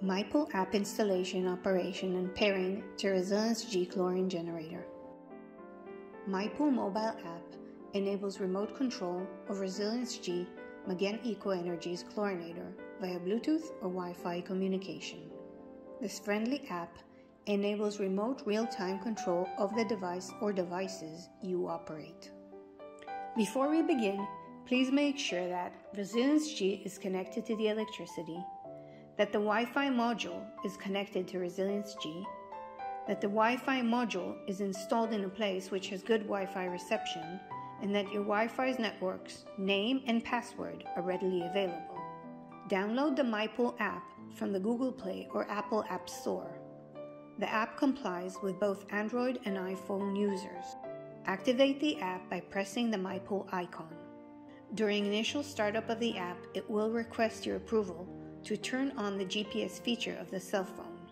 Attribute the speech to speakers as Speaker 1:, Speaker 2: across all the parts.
Speaker 1: MyPool app installation, operation, and pairing to Resilience G chlorine generator. MyPool mobile app enables remote control of Resilience G Magen Eco Energy's Chlorinator via Bluetooth or Wi-Fi communication. This friendly app enables remote real-time control of the device or devices you operate. Before we begin, please make sure that Resilience G is connected to the electricity, that the Wi-Fi module is connected to Resilience G, that the Wi-Fi module is installed in a place which has good Wi-Fi reception, and that your Wi-Fi's network's name and password are readily available. Download the MyPool app from the Google Play or Apple App Store. The app complies with both Android and iPhone users. Activate the app by pressing the MyPool icon. During initial startup of the app, it will request your approval to turn on the GPS feature of the cell phone.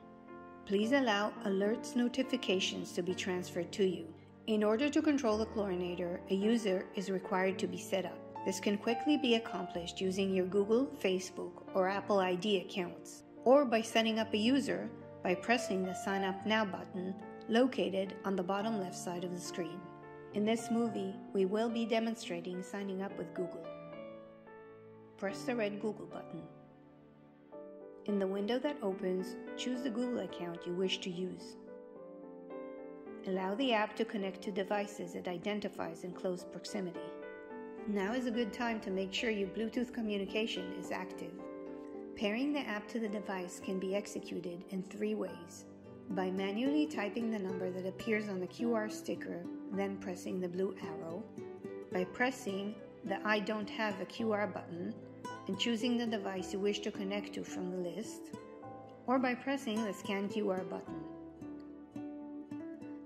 Speaker 1: Please allow alerts notifications to be transferred to you. In order to control the chlorinator, a user is required to be set up. This can quickly be accomplished using your Google, Facebook, or Apple ID accounts, or by setting up a user by pressing the Sign Up Now button located on the bottom left side of the screen. In this movie, we will be demonstrating signing up with Google. Press the red Google button. In the window that opens, choose the Google account you wish to use. Allow the app to connect to devices it identifies in close proximity. Now is a good time to make sure your Bluetooth communication is active. Pairing the app to the device can be executed in 3 ways. By manually typing the number that appears on the QR sticker, then pressing the blue arrow. By pressing the I don't have a QR button and choosing the device you wish to connect to from the list, or by pressing the Scan QR button.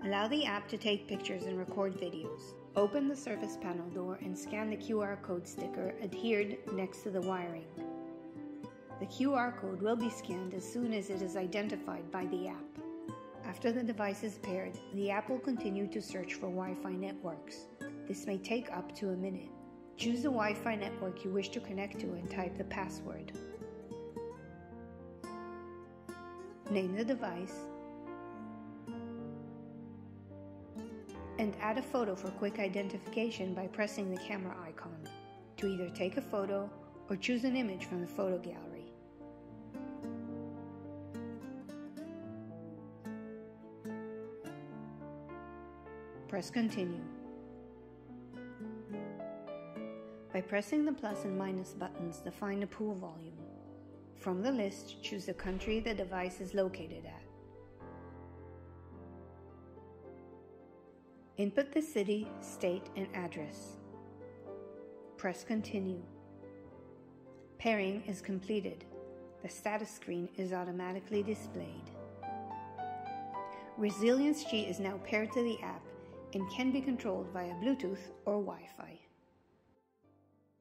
Speaker 1: Allow the app to take pictures and record videos. Open the Surface Panel door and scan the QR code sticker adhered next to the wiring. The QR code will be scanned as soon as it is identified by the app. After the device is paired, the app will continue to search for Wi-Fi networks. This may take up to a minute. Choose the Wi-Fi network you wish to connect to and type the password. Name the device and add a photo for quick identification by pressing the camera icon to either take a photo or choose an image from the photo gallery. Press Continue. By pressing the plus and minus buttons, define the pool volume. From the list, choose the country the device is located at. Input the city, state, and address. Press Continue. Pairing is completed. The status screen is automatically displayed. Resilience G is now paired to the app and can be controlled via Bluetooth or Wi-Fi.